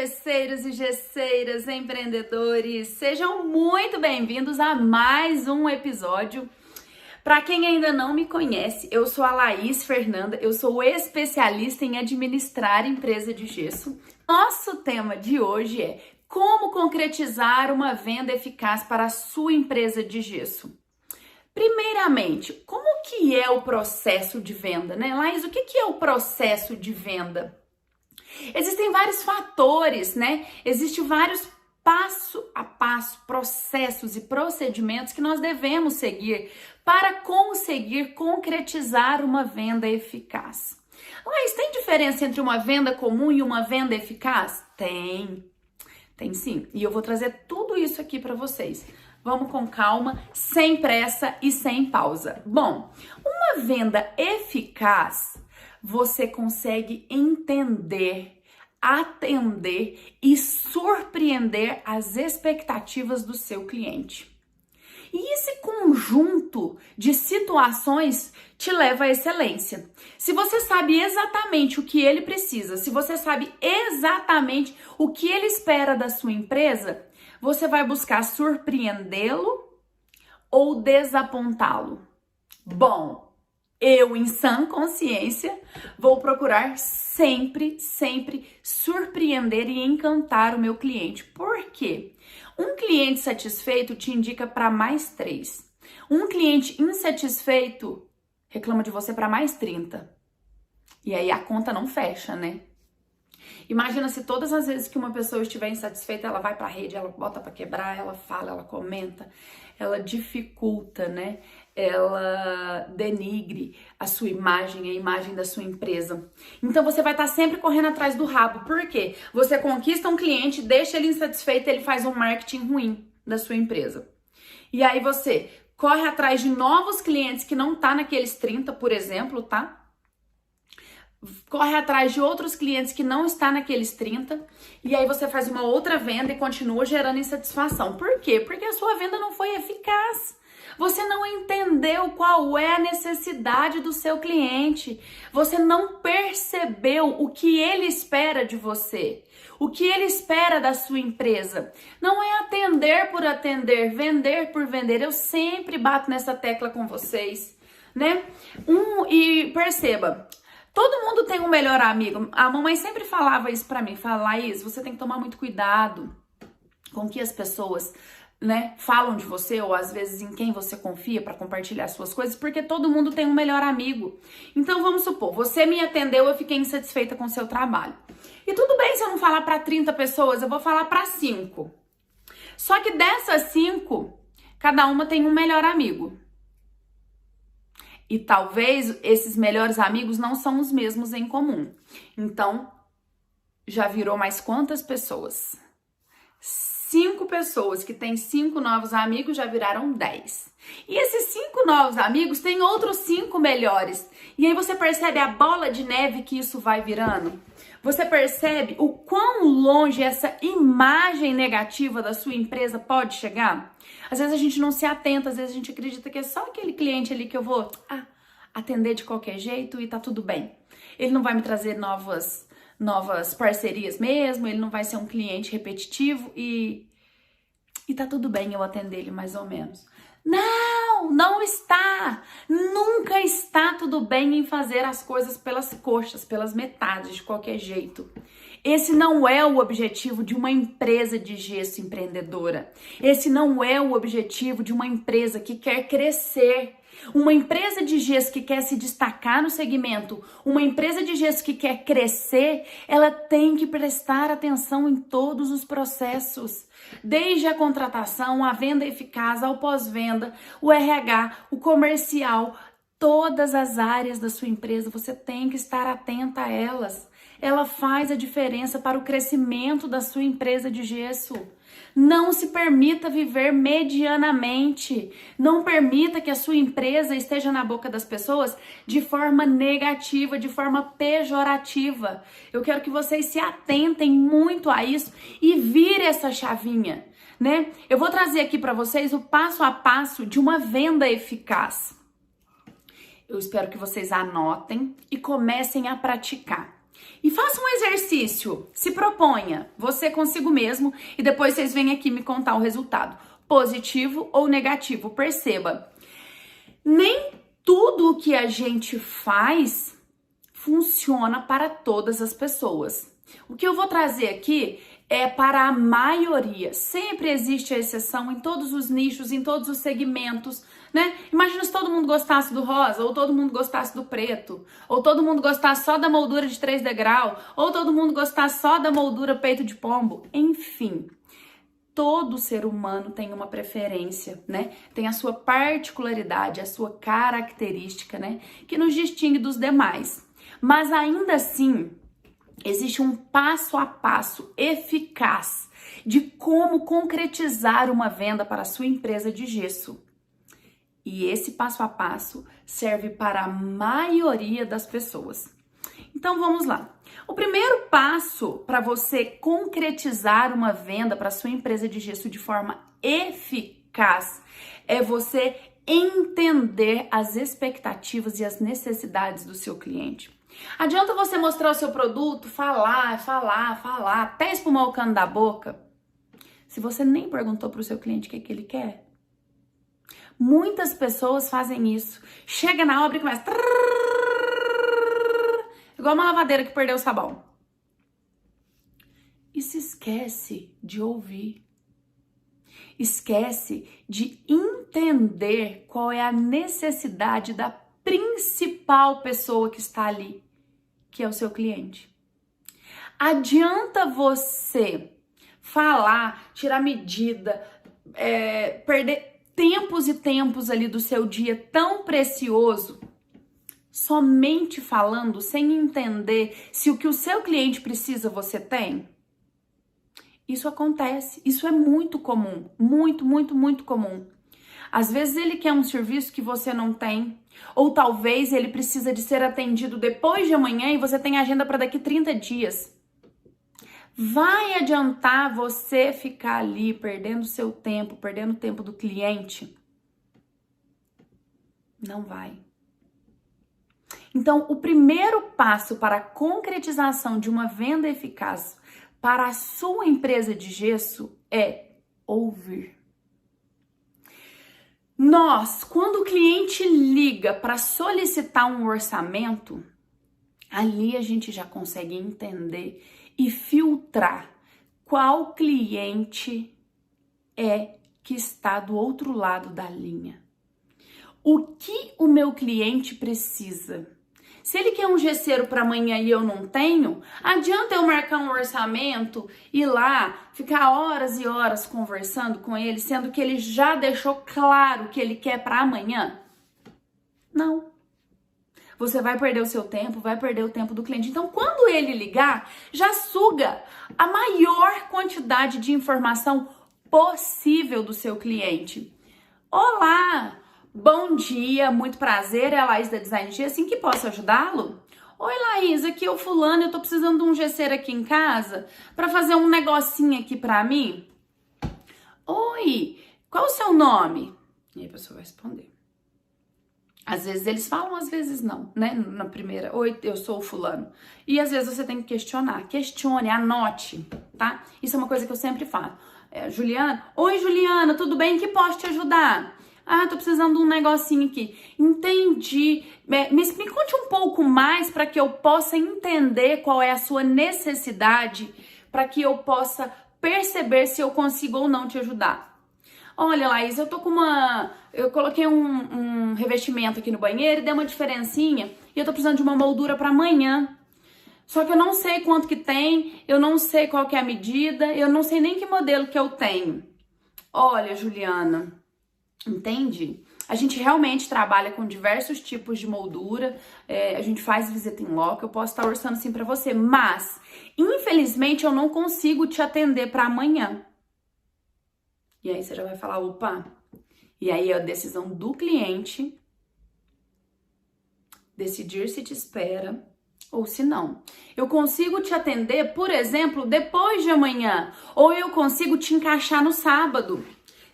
gesseiros e gesseiras, empreendedores, sejam muito bem-vindos a mais um episódio. Para quem ainda não me conhece, eu sou a Laís Fernanda, eu sou especialista em administrar empresa de gesso. Nosso tema de hoje é como concretizar uma venda eficaz para a sua empresa de gesso. Primeiramente, como que é o processo de venda, né? Laís, o que é o processo de venda? Existem vários fatores, né? Existem vários passo a passo, processos e procedimentos que nós devemos seguir para conseguir concretizar uma venda eficaz. Mas tem diferença entre uma venda comum e uma venda eficaz? Tem sim. E eu vou trazer tudo isso aqui para vocês. Vamos com calma, sem pressa e sem pausa. Bom, uma venda eficaz, você consegue entender, atender e surpreender as expectativas do seu cliente. E esse conjunto de situações te leva à excelência. Se você sabe exatamente o que ele precisa, se você sabe exatamente o que ele espera da sua empresa, você vai buscar surpreendê-lo ou desapontá-lo. Bom, eu, em sã consciência, vou procurar sempre surpreender e encantar o meu cliente. Por quê? Um cliente satisfeito te indica para mais 3. Um cliente insatisfeito reclama de você para mais 30. E aí a conta não fecha, né? Imagina se todas as vezes que uma pessoa estiver insatisfeita, ela vai para a rede, ela bota para quebrar, ela fala, ela comenta, ela dificulta, né? Ela denigre a sua imagem, a imagem da sua empresa. Então você vai estar sempre correndo atrás do rabo. Por quê? Você conquista um cliente, deixa ele insatisfeito, ele faz um marketing ruim da sua empresa. E aí você corre atrás de novos clientes que não tá naqueles 30, por exemplo, tá? Corre atrás de outros clientes que não está naqueles 30 e aí você faz uma outra venda e continua gerando insatisfação. Por quê? Porque a sua venda não foi eficaz. Você não entendeu qual é a necessidade do seu cliente. Você não percebeu o que ele espera de você. O que ele espera da sua empresa. Não é atender por atender, vender por vender. Eu sempre bato nessa tecla com vocês, né? E perceba, todo mundo tem um melhor amigo. A mamãe sempre falava isso pra mim. Fala, Laís, você tem que tomar muito cuidado com que as pessoas, né, falam de você ou às vezes em quem você confia para compartilhar suas coisas, porque todo mundo tem um melhor amigo. Então vamos supor, você me atendeu, eu fiquei insatisfeita com o seu trabalho. E tudo bem se eu não falar para 30 pessoas, eu vou falar para 5. Só que dessas 5, cada uma tem um melhor amigo. E talvez esses melhores amigos não são os mesmos em comum. Então, já virou mais quantas pessoas? 5 pessoas que têm 5 novos amigos já viraram 10. E esses 5 novos amigos têm outros 5 melhores. E aí você percebe a bola de neve que isso vai virando? Você percebe o quão longe essa imagem negativa da sua empresa pode chegar? Às vezes a gente não se atenta, às vezes a gente acredita que é só aquele cliente ali que eu vou atender de qualquer jeito e tá tudo bem. Ele não vai me trazer novas parcerias mesmo, ele não vai ser um cliente repetitivo e tá tudo bem eu atender ele mais ou menos. Não está! Nunca está tudo bem em fazer as coisas pelas coxas, pelas metades, de qualquer jeito. Esse não é o objetivo de uma empresa de gesso empreendedora. Esse não é o objetivo de uma empresa que quer crescer. Uma empresa de gesso que quer se destacar no segmento, uma empresa de gesso que quer crescer, ela tem que prestar atenção em todos os processos. Desde a contratação, a venda eficaz, ao pós-venda, o RH, o comercial, todas as áreas da sua empresa, você tem que estar atenta a elas. Ela faz a diferença para o crescimento da sua empresa de gesso. Não se permita viver medianamente. Não permita que a sua empresa esteja na boca das pessoas de forma negativa, de forma pejorativa. Eu quero que vocês se atentem muito a isso e virem essa chavinha, né? Eu vou trazer aqui para vocês o passo a passo de uma venda eficaz. Eu espero que vocês anotem e comecem a praticar. E faça um exercício, se proponha, você consigo mesmo, e depois vocês vêm aqui me contar o resultado, positivo ou negativo. Perceba, nem tudo o que a gente faz funciona para todas as pessoas. O que eu vou trazer aqui é para a maioria. Sempre existe a exceção em todos os nichos, em todos os segmentos, né? Imagina se todo mundo gostasse do rosa, ou todo mundo gostasse do preto, ou todo mundo gostasse só da moldura de 3 degrau, ou todo mundo gostasse só da moldura peito de pombo. Enfim, todo ser humano tem uma preferência, né? Tem a sua particularidade, a sua característica, né? Que nos distingue dos demais. Mas ainda assim, existe um passo a passo eficaz de como concretizar uma venda para a sua empresa de gesso. E esse passo a passo serve para a maioria das pessoas. Então vamos lá. O primeiro passo para você concretizar uma venda para a sua empresa de gesso de forma eficaz é você entender as expectativas e as necessidades do seu cliente. Adianta você mostrar o seu produto, falar, até espumar o cano da boca, se você nem perguntou para o seu cliente o que ele quer. Muitas pessoas fazem isso. Chega na obra e começa... igual uma lavadeira que perdeu o sabão. E se esquece de ouvir. Esquece de entender qual é a necessidade da principal pessoa que está ali, que é o seu cliente. Adianta você falar, tirar medida, perder tempos e tempos ali do seu dia tão precioso, somente falando, sem entender se o que o seu cliente precisa você tem? Isso acontece, isso é muito comum, muito comum. Às vezes ele quer um serviço que você não tem, ou talvez ele precisa de ser atendido depois de amanhã e você tem agenda para daqui 30 dias. Vai adiantar você ficar ali perdendo seu tempo, perdendo o tempo do cliente? Não vai. Então, o primeiro passo para a concretização de uma venda eficaz para a sua empresa de gesso é ouvir. Quando o cliente liga para solicitar um orçamento, ali a gente já consegue entender e filtrar qual cliente é que está do outro lado da linha. O que o meu cliente precisa? Se ele quer um gesseiro para amanhã e eu não tenho, adianta eu marcar um orçamento, ir lá, ficar horas e horas conversando com ele, sendo que ele já deixou claro o que ele quer para amanhã? Não. Você vai perder o seu tempo, vai perder o tempo do cliente. Então, quando ele ligar, já suga a maior quantidade de informação possível do seu cliente. Olá! Bom dia, muito prazer, é a Laís da Design G, assim que posso ajudá-lo? Oi, Laís, aqui é o fulano, eu tô precisando de um gesseiro aqui em casa para fazer um negocinho aqui para mim. Oi, qual o seu nome? E aí a pessoa vai responder. Às vezes eles falam, às vezes não, né? Na primeira, oi, eu sou o fulano. E às vezes você tem que questionar. Questione, anote, tá? Isso é uma coisa que eu sempre falo. Juliana, oi Juliana, tudo bem? Que posso te ajudar? Ah, tô precisando de um negocinho aqui. Entendi. Me conte um pouco mais para que eu possa entender qual é a sua necessidade, para que eu possa perceber se eu consigo ou não te ajudar. Olha, Laís, eu coloquei um revestimento aqui no banheiro e deu uma diferencinha e eu tô precisando de uma moldura para amanhã. Só que eu não sei quanto que tem, eu não sei qual que é a medida, eu não sei nem que modelo que eu tenho. Olha, Juliana, entende? A gente realmente trabalha com diversos tipos de moldura, a gente faz visita em loco, eu posso estar orçando assim pra você, mas infelizmente eu não consigo te atender pra amanhã. E aí você já vai falar, opa, e aí é a decisão do cliente decidir se te espera ou se não. Eu consigo te atender, por exemplo, depois de amanhã, ou eu consigo te encaixar no sábado.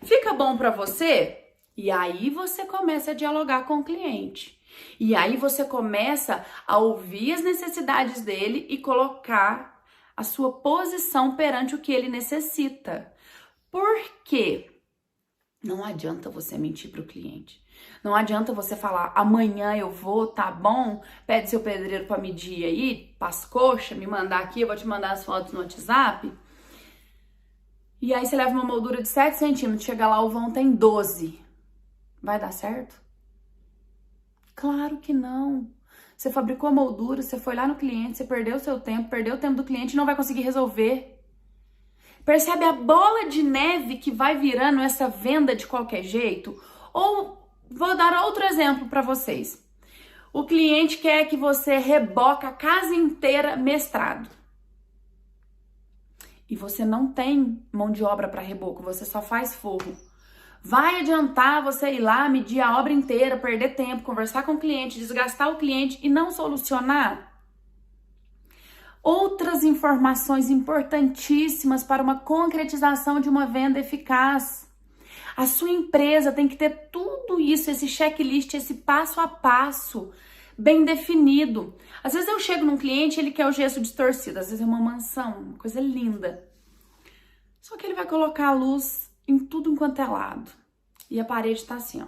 Fica bom pra você? E aí você começa a dialogar com o cliente. E aí você começa a ouvir as necessidades dele e colocar a sua posição perante o que ele necessita. Por quê? Não adianta você mentir para o cliente. Não adianta você falar, amanhã eu vou, tá bom? Pede seu pedreiro para medir aí, paz coxa, me mandar aqui, eu vou te mandar as fotos no WhatsApp. E aí você leva uma moldura de 7 centímetros, chega lá, o vão tem 12. Vai dar certo? Claro que não. Você fabricou a moldura, você foi lá no cliente, você perdeu o seu tempo, perdeu o tempo do cliente e não vai conseguir resolver. Percebe a bola de neve que vai virando essa venda de qualquer jeito? Ou vou dar outro exemplo para vocês. O cliente quer que você reboca a casa inteira mestrado. E você não tem mão de obra para reboco, você só faz forro. Vai adiantar você ir lá, medir a obra inteira, perder tempo, conversar com o cliente, desgastar o cliente e não solucionar? Outras informações importantíssimas para uma concretização de uma venda eficaz. A sua empresa tem que ter tudo isso, esse checklist, esse passo a passo bem definido. Às vezes eu chego num cliente, ele quer o gesso distorcido, às vezes é uma mansão, uma coisa linda. Só que ele vai colocar a luz em tudo enquanto é lado. E a parede tá assim, ó.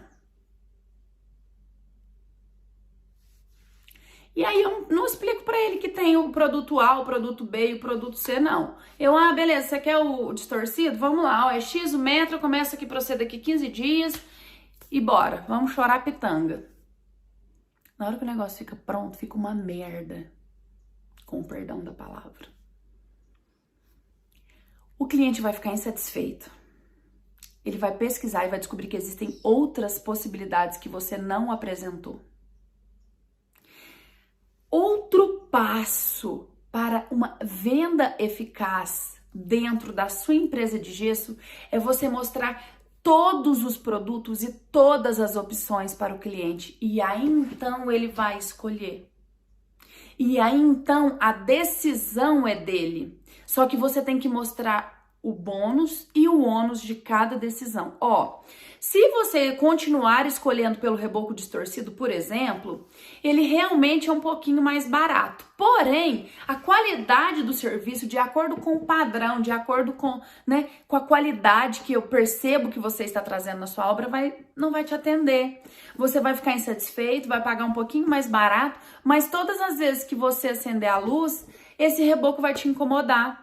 E aí eu não explico pra ele que tem o produto A, o produto B e o produto C, não. Beleza, você quer o distorcido? Vamos lá, ó, é X o metro, começa aqui pra você daqui 15 dias e bora, vamos chorar a pitanga. Na hora que o negócio fica pronto, fica uma merda, com o perdão da palavra. O cliente vai ficar insatisfeito. Ele vai pesquisar e vai descobrir que existem outras possibilidades que você não apresentou. Outro passo para uma venda eficaz dentro da sua empresa de gesso é você mostrar todos os produtos e todas as opções para o cliente. E aí então ele vai escolher. E aí então a decisão é dele. Só que você tem que mostrar o bônus e o ônus de cada decisão. Se você continuar escolhendo pelo reboco distorcido, por exemplo, ele realmente é um pouquinho mais barato. Porém, a qualidade do serviço, de acordo com o padrão, de acordo com a qualidade que eu percebo que você está trazendo na sua obra, não vai te atender. Você vai ficar insatisfeito, vai pagar um pouquinho mais barato, mas todas as vezes que você acender a luz, esse reboco vai te incomodar.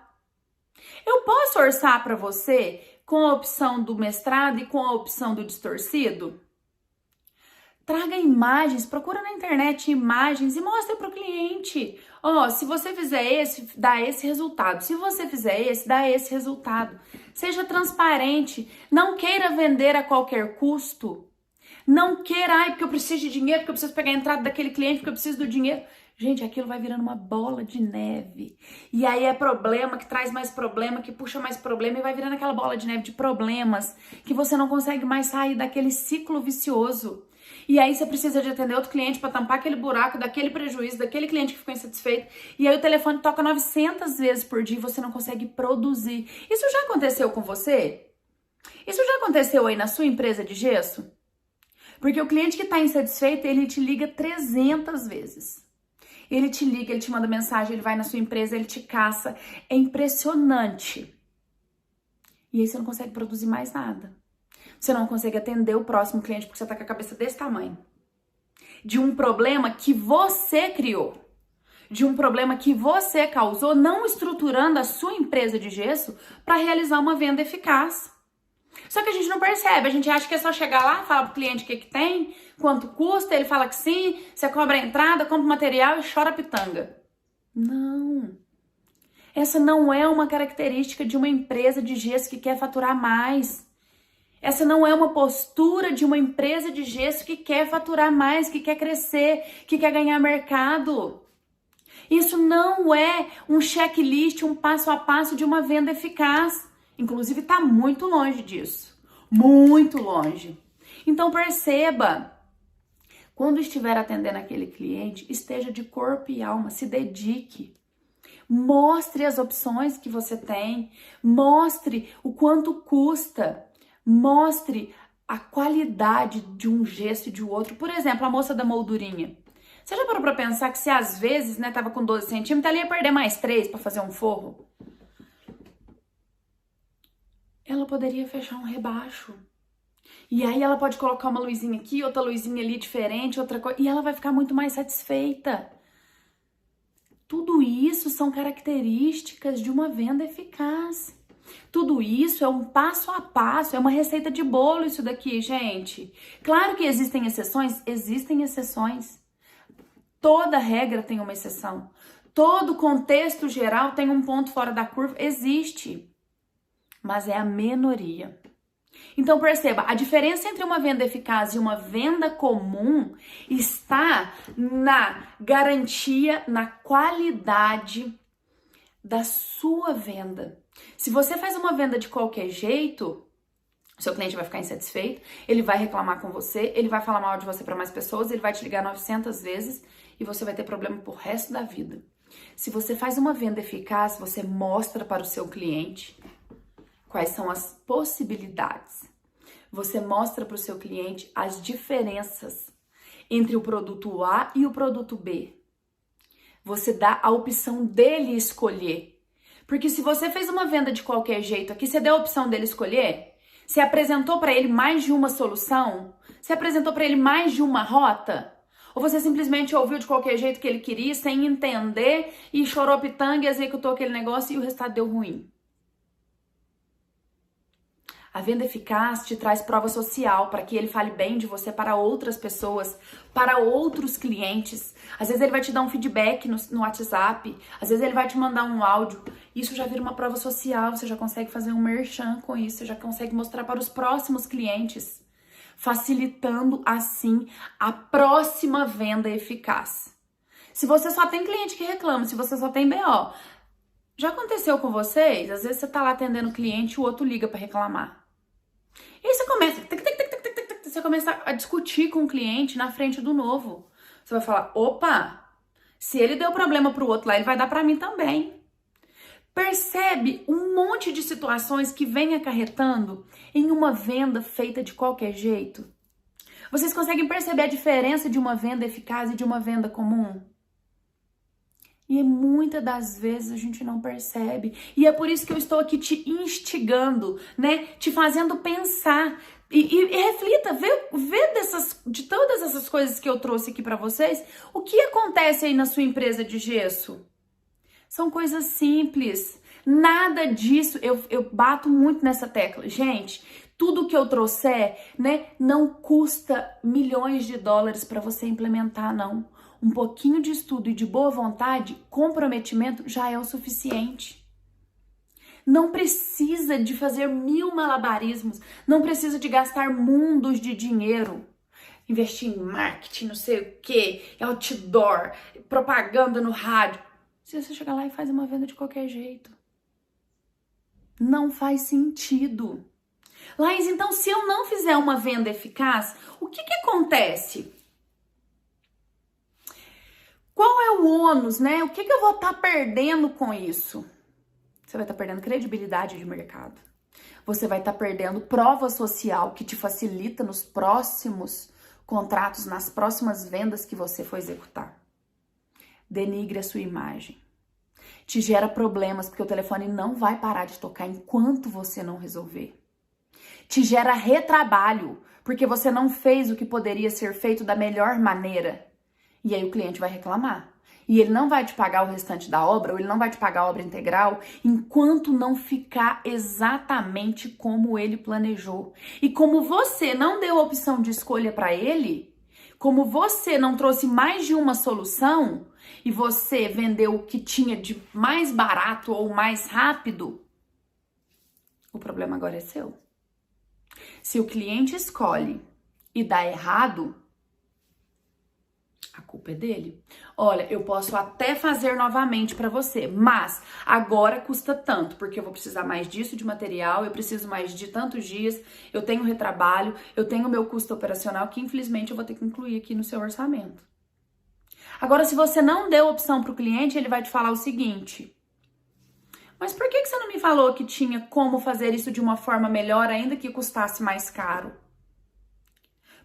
Eu posso orçar para você com a opção do mestrado e com a opção do distorcido? Traga imagens, procura na internet imagens e mostre para o cliente. Se você fizer esse, dá esse resultado. Se você fizer esse, dá esse resultado. Seja transparente. Não queira vender a qualquer custo. Não queira, porque eu preciso de dinheiro, porque eu preciso pegar a entrada daquele cliente, porque eu preciso do dinheiro. Gente, aquilo vai virando uma bola de neve. E aí é problema que traz mais problema, que puxa mais problema e vai virando aquela bola de neve de problemas que você não consegue mais sair daquele ciclo vicioso. E aí você precisa de atender outro cliente para tampar aquele buraco, daquele prejuízo, daquele cliente que ficou insatisfeito. E aí o telefone toca 900 vezes por dia e você não consegue produzir. Isso já aconteceu com você? Isso já aconteceu aí na sua empresa de gesso? Porque o cliente que está insatisfeito, ele te liga 300 vezes. Ele te liga, ele te manda mensagem, ele vai na sua empresa, ele te caça. É impressionante. E aí você não consegue produzir mais nada. Você não consegue atender o próximo cliente porque você tá com a cabeça desse tamanho. De um problema que você criou. De um problema que você causou, não estruturando a sua empresa de gesso para realizar uma venda eficaz. Só que a gente não percebe, a gente acha que é só chegar lá, falar pro cliente o que tem, quanto custa, ele fala que sim, você cobra a entrada, compra o material e chora pitanga. Não. Essa não é uma característica de uma empresa de gesso que quer faturar mais. Essa não é uma postura de uma empresa de gesso que quer faturar mais, que quer crescer, que quer ganhar mercado. Isso não é um checklist, um passo a passo de uma venda eficaz. Inclusive, está muito longe disso. Muito longe. Então, perceba. Quando estiver atendendo aquele cliente, esteja de corpo e alma, se dedique. Mostre as opções que você tem. Mostre o quanto custa. Mostre a qualidade de um gesto e de outro. Por exemplo, a moça da moldurinha. Você já parou pra pensar que se às vezes, né, tava com 12 centímetros, ela ia perder mais 3 pra fazer um forro? Ela poderia fechar um rebaixo. E aí ela pode colocar uma luzinha aqui, outra luzinha ali diferente, outra coisa, e ela vai ficar muito mais satisfeita. Tudo isso são características de uma venda eficaz. Tudo isso é um passo a passo, é uma receita de bolo isso daqui, gente. Claro que existem exceções, existem exceções. Toda regra tem uma exceção. Todo contexto geral tem um ponto fora da curva, existe. Mas é a minoria. Então perceba, a diferença entre uma venda eficaz e uma venda comum está na garantia, na qualidade da sua venda. Se você faz uma venda de qualquer jeito, seu cliente vai ficar insatisfeito, ele vai reclamar com você, ele vai falar mal de você para mais pessoas, ele vai te ligar 900 vezes e você vai ter problema pro resto da vida. Se você faz uma venda eficaz, você mostra para o seu cliente quais são as possibilidades. Você mostra para o seu cliente as diferenças entre o produto A e o produto B. Você dá a opção dele escolher. Porque se você fez uma venda de qualquer jeito aqui, você deu a opção dele escolher, você apresentou para ele mais de uma solução, você apresentou para ele mais de uma rota, ou você simplesmente ouviu de qualquer jeito que ele queria, sem entender, e chorou pitanga e executou aquele negócio e o resultado deu ruim. A venda eficaz te traz prova social para que ele fale bem de você para outras pessoas, para outros clientes. Às vezes ele vai te dar um feedback no WhatsApp, às vezes ele vai te mandar um áudio. Isso já vira uma prova social, você já consegue fazer um merchan com isso, você já consegue mostrar para os próximos clientes, facilitando assim a próxima venda eficaz. Se você só tem cliente que reclama, se você só tem BO, já aconteceu com vocês? Às vezes você tá lá atendendo o cliente e o outro liga para reclamar. E aí você começa a discutir com o cliente na frente do novo. Você vai falar, opa, se ele deu problema pro outro lá, ele vai dar para mim também. Percebe um monte de situações que vem acarretando em uma venda feita de qualquer jeito? Vocês conseguem perceber a diferença de uma venda eficaz e de uma venda comum? E muitas das vezes a gente não percebe. E é por isso que eu estou aqui te instigando, né? Te fazendo pensar. E reflita, vê de todas essas coisas que eu trouxe aqui para vocês, o que acontece aí na sua empresa de gesso? São coisas simples. Nada disso, eu bato muito nessa tecla. Gente, tudo que eu trouxer, né, não custa milhões de dólares para você implementar, não. Um pouquinho de estudo e de boa vontade, comprometimento já é o suficiente. Não precisa de fazer 1000 malabarismos, não precisa de gastar mundos de dinheiro. Investir em marketing, não sei o que, outdoor, propaganda no rádio. Se você chegar lá e faz uma venda de qualquer jeito. Não faz sentido. Laís, então se eu não fizer uma venda eficaz, o que acontece? Qual é o ônus, né? O que eu vou estar perdendo com isso? Você vai estar perdendo credibilidade de mercado. Você vai estar perdendo prova social que te facilita nos próximos contratos, nas próximas vendas que você for executar. Denigre a sua imagem. Te gera problemas porque o telefone não vai parar de tocar enquanto você não resolver. Te gera retrabalho porque você não fez o que poderia ser feito da melhor maneira. E aí o cliente vai reclamar. E ele não vai te pagar o restante da obra, ou ele não vai te pagar a obra integral, enquanto não ficar exatamente como ele planejou. E como você não deu opção de escolha para ele, como você não trouxe mais de uma solução, e você vendeu o que tinha de mais barato ou mais rápido, o problema agora é seu. Se o cliente escolhe e dá errado, a culpa é dele. Olha, eu posso até fazer novamente para você, mas agora custa tanto, porque eu vou precisar mais disso de material, eu preciso mais de tantos dias, eu tenho retrabalho, eu tenho meu custo operacional que infelizmente eu vou ter que incluir aqui no seu orçamento. Agora, se você não deu opção para o cliente, ele vai te falar o seguinte: mas por que você não me falou que tinha como fazer isso de uma forma melhor, ainda que custasse mais caro?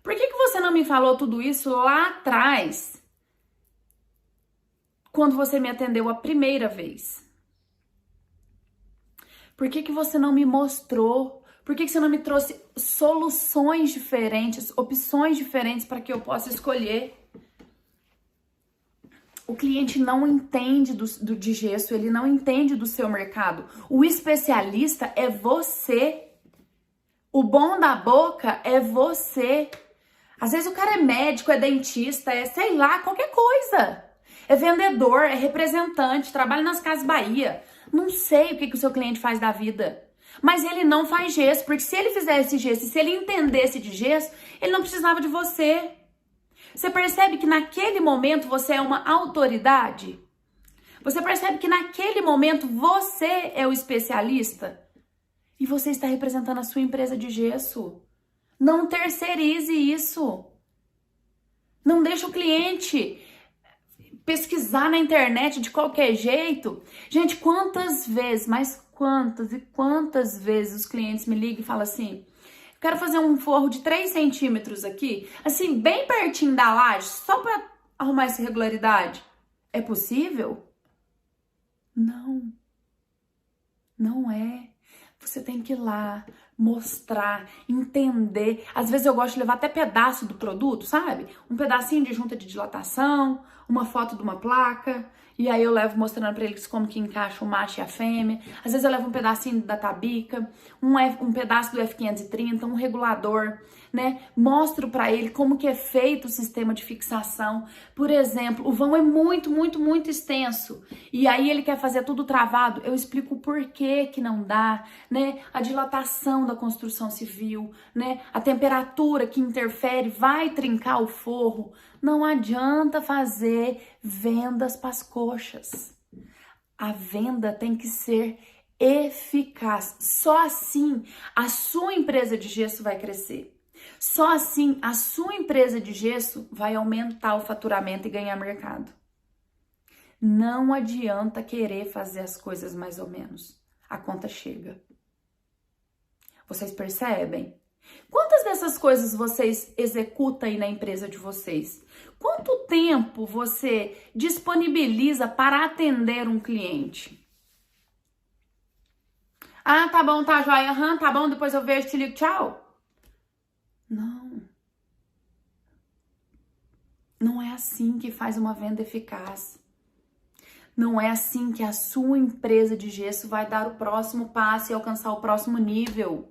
Por que você não me falou tudo isso lá atrás, quando você me atendeu a primeira vez? Por que você não me mostrou? Por que você não me trouxe soluções diferentes, opções diferentes para que eu possa escolher? O cliente não entende de gesso, ele não entende do seu mercado. O especialista é você. O bom da boca é você. Às vezes o cara é médico, é dentista, é sei lá, qualquer coisa. É vendedor, é representante, trabalha nas Casas Bahia. Não sei o que o seu cliente faz da vida. Mas ele não faz gesso, porque se ele fizesse gesso, se ele entendesse de gesso, ele não precisava de você. Você percebe que naquele momento você é uma autoridade? Você percebe que naquele momento você é o especialista? E você está representando a sua empresa de gesso. Não terceirize isso. Não deixe o cliente pesquisar na internet de qualquer jeito. Gente, quantas vezes, mas quantas e quantas vezes os clientes me ligam e falam assim: quero fazer um forro de 3 centímetros aqui, assim, bem pertinho da laje, só para arrumar essa irregularidade. É possível? Não. Não é. Você tem que ir lá, mostrar, entender. Às vezes eu gosto de levar até pedaço do produto, sabe? Um pedacinho de junta de dilatação, uma foto de uma placa. E aí eu levo mostrando pra eles como que encaixa o macho e a fêmea. Às vezes eu levo um pedacinho da tabica, um pedaço do F530, um regulador, né? Mostro pra ele como que é feito o sistema de fixação. Por exemplo, o vão é muito, muito, muito extenso. E aí ele quer fazer tudo travado. Eu explico o porquê que não dá, né? A dilatação da construção civil, né? A temperatura que interfere vai trincar o forro. Não adianta fazer vendas para as coxas. A venda tem que ser eficaz. Só assim a sua empresa de gesso vai crescer. Só assim a sua empresa de gesso vai aumentar o faturamento e ganhar mercado. Não adianta querer fazer as coisas mais ou menos. A conta chega. Vocês percebem? Quantas dessas coisas vocês executam aí na empresa de vocês? Quanto tempo você disponibiliza para atender um cliente? Ah, tá bom, tá joia. Aham, tá bom, depois eu vejo, te ligo, tchau. Não. Não é assim que faz uma venda eficaz. Não é assim que a sua empresa de gesso vai dar o próximo passo e alcançar o próximo nível.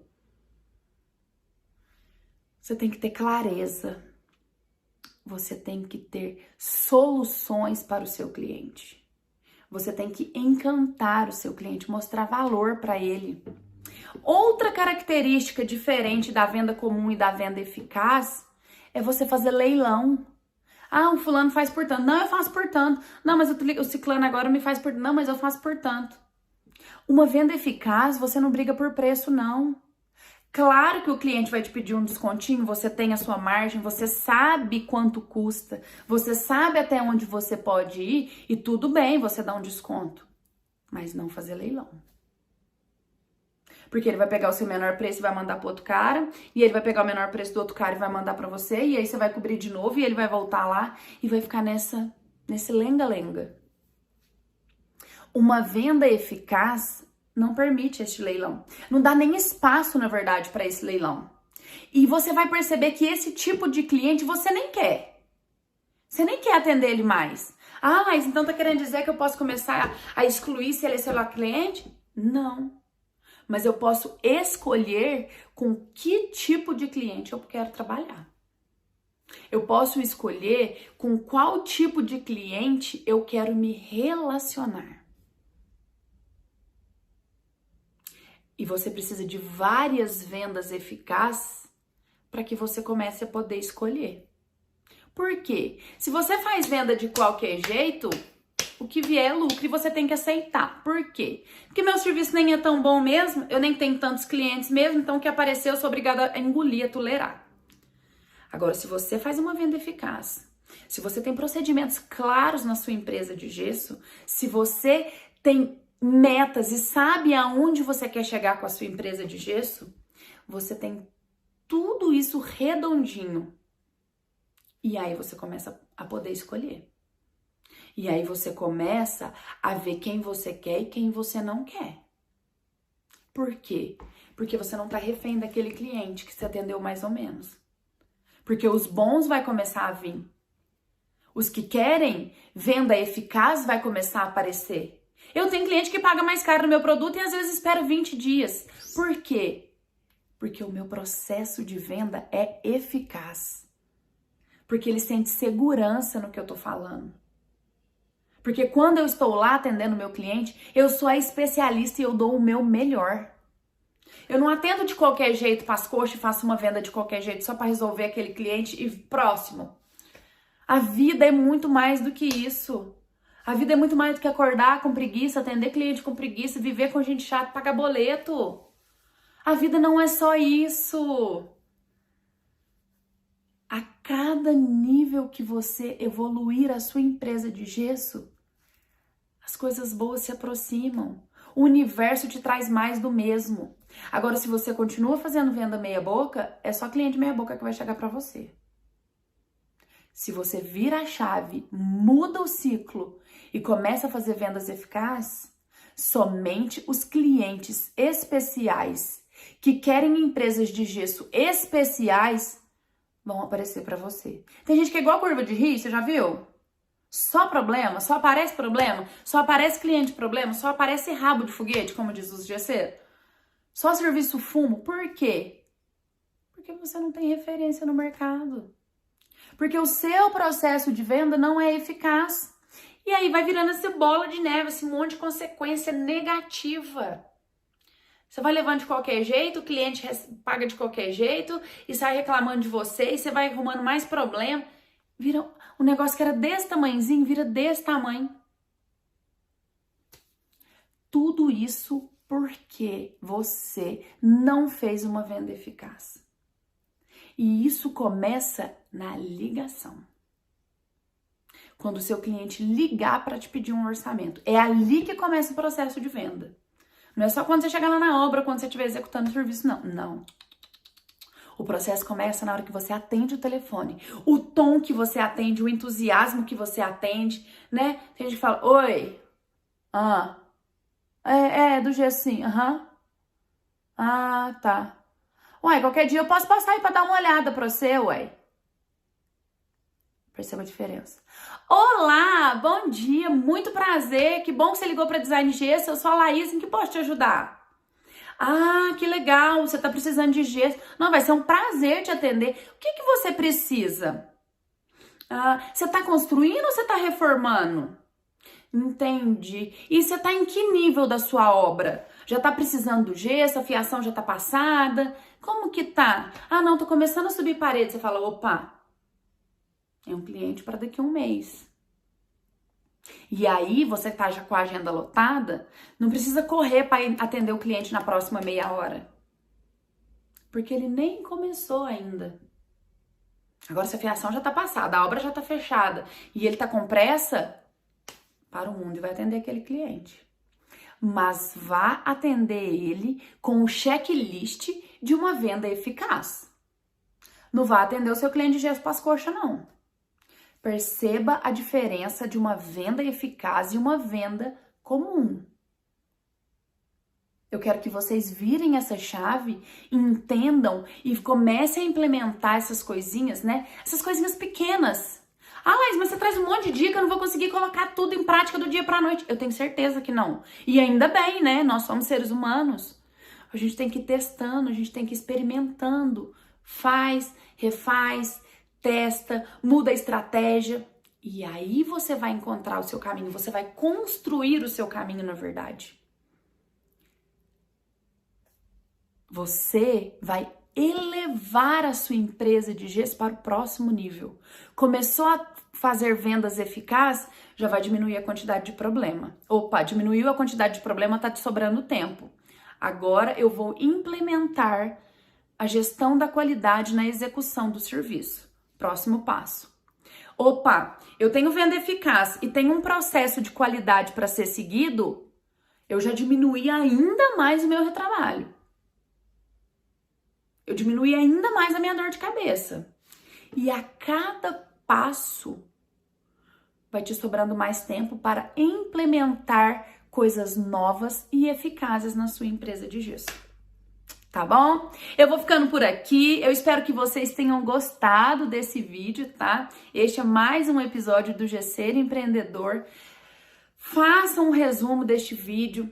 Você tem que ter clareza. Você tem que ter soluções para o seu cliente. Você tem que encantar o seu cliente, mostrar valor para ele. Outra característica diferente da venda comum e da venda eficaz é você fazer leilão. Ah, o fulano faz por tanto. Não, eu faço por tanto. Não, mas o ciclano agora me faz por... Não, mas eu faço por tanto. Uma venda eficaz, você não briga por preço, não. Claro que o cliente vai te pedir um descontinho, você tem a sua margem, você sabe quanto custa, você sabe até onde você pode ir e tudo bem você dar um desconto, mas não fazer leilão. Porque ele vai pegar o seu menor preço e vai mandar pro outro cara, e ele vai pegar o menor preço do outro cara e vai mandar pra você, e aí você vai cobrir de novo e ele vai voltar lá e vai ficar nesse lenga-lenga. Uma venda eficaz não permite este leilão. Não dá nem espaço, na verdade, para esse leilão. E você vai perceber que esse tipo de cliente você nem quer. Você nem quer atender ele mais. Ah, mas então tá querendo dizer que eu posso começar a excluir e selecionar cliente? Não. Mas eu posso escolher com que tipo de cliente eu quero trabalhar. Eu posso escolher com qual tipo de cliente eu quero me relacionar. E você precisa de várias vendas eficazes para que você comece a poder escolher. Por quê? Se você faz venda de qualquer jeito, o que vier é lucro e você tem que aceitar. Por quê? Porque meu serviço nem é tão bom mesmo, eu nem tenho tantos clientes mesmo, então o que aparecer eu sou obrigada a engolir, a tolerar. Agora, se você faz uma venda eficaz, se você tem procedimentos claros na sua empresa de gesso, se você tem metas e sabe aonde você quer chegar com a sua empresa de gesso, você tem tudo isso redondinho E aí você começa a poder escolher. E aí você começa a ver quem você quer e quem você não quer. Por quê? Porque você não tá refém daquele cliente que você atendeu mais ou menos. Porque os bons vai começar a vir. Os que querem venda eficaz vai começar a aparecer. Eu tenho cliente que paga mais caro no meu produto e às vezes espera 20 dias. Por quê? Porque o meu processo de venda é eficaz. Porque ele sente segurança no que eu tô falando. Porque quando eu estou lá atendendo o meu cliente, eu sou a especialista e eu dou o meu melhor. Eu não atendo de qualquer jeito, faço coxa e faço uma venda de qualquer jeito só para resolver aquele cliente e próximo. A vida é muito mais do que isso. A vida é muito mais do que acordar com preguiça, atender cliente com preguiça, viver com gente chata, pagar boleto. A vida não é só isso. A cada nível que você evoluir a sua empresa de gesso, as coisas boas se aproximam. O universo te traz mais do mesmo. Agora, se você continua fazendo venda meia boca, é só cliente meia boca que vai chegar para você. Se você vira a chave, muda o ciclo e começa a fazer vendas eficazes, somente os clientes especiais que querem empresas de gesso especiais vão aparecer para você. Tem gente que é igual a curva de Rio, você já viu? Só problema, só aparece cliente problema, só aparece rabo de foguete, como diz os GC. Só serviço fumo. Por quê? Porque você não tem referência no mercado. Porque o seu processo de venda não é eficaz. E aí vai virando essa bola de neve, esse monte de consequência negativa. Você vai levando de qualquer jeito, o cliente paga de qualquer jeito e sai reclamando de você e você vai arrumando mais problema. Vira um negócio que era desse tamanhozinho, vira desse tamanho. Tudo isso porque você não fez uma venda eficaz. E isso começa na ligação. Quando o seu cliente ligar para te pedir um orçamento. É ali que começa o processo de venda. Não é só quando você chegar lá na obra, quando você estiver executando o serviço, não. Não. O processo começa na hora que você atende o telefone. O tom que você atende, o entusiasmo que você atende, né? Tem gente que fala, oi, do gesso sim, Ah, tá. Uai, qualquer dia eu posso passar aí pra dar uma olhada pra você, uai. Perceba a diferença. Olá, bom dia, muito prazer, que bom que você ligou pra Design Gesso, eu sou a Laís, em que posso te ajudar? Ah, que legal, você tá precisando de gesso. Não, vai ser um prazer te atender. O que que você precisa? Você tá construindo ou você tá reformando? Entendi. E você tá em que nível da sua obra? Já tá precisando do gesso, a fiação já tá passada? Como que tá? Ah, não, tô começando a subir parede. Você fala, opa, é um cliente para daqui a um mês. E aí, você tá já com a agenda lotada, não precisa correr para atender o cliente na próxima meia hora. Porque ele nem começou ainda. Agora, se a fiação já tá passada, a obra já tá fechada e ele tá com pressa, para o mundo e vai atender aquele cliente. Mas vá atender ele com o checklist de uma venda eficaz. Não vá atender o seu cliente de gesso para as coxas, não. Perceba a diferença de uma venda eficaz e uma venda comum. Eu quero que vocês virem essa chave, entendam e comecem a implementar essas coisinhas, né? Essas coisinhas pequenas. Ah, Laís, mas você traz um monte de dica, eu não vou conseguir colocar tudo em prática do dia pra noite. Eu tenho certeza que não. E ainda bem, né? Nós somos seres humanos. A gente tem que ir testando, a gente tem que ir experimentando. Faz, refaz, testa, muda a estratégia. E aí você vai encontrar o seu caminho, você vai construir o seu caminho, na verdade. Você vai elevar a sua empresa de gesso para o próximo nível. Começou a fazer vendas eficazes, já vai diminuir a quantidade de problema. Opa, diminuiu a quantidade de problema, tá te sobrando tempo. Agora eu vou implementar a gestão da qualidade na execução do serviço. Próximo passo. Opa, eu tenho venda eficaz e tenho um processo de qualidade para ser seguido, eu já diminuí ainda mais o meu retrabalho. Eu diminuí ainda mais a minha dor de cabeça. E a cada passo, vai te sobrando mais tempo para implementar coisas novas e eficazes na sua empresa de gesso. Tá bom? Eu vou ficando por aqui. Eu espero que vocês tenham gostado desse vídeo, tá? Este é mais um episódio do Gesseiro Empreendedor. Faça um resumo deste vídeo.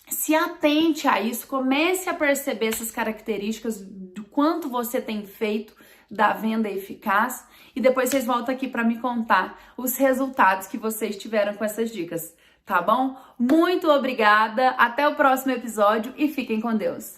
Se atente a isso, comece a perceber essas características do quanto você tem feito da venda eficaz e depois vocês voltam aqui para me contar os resultados que vocês tiveram com essas dicas, tá bom? Muito obrigada, até o próximo episódio e fiquem com Deus!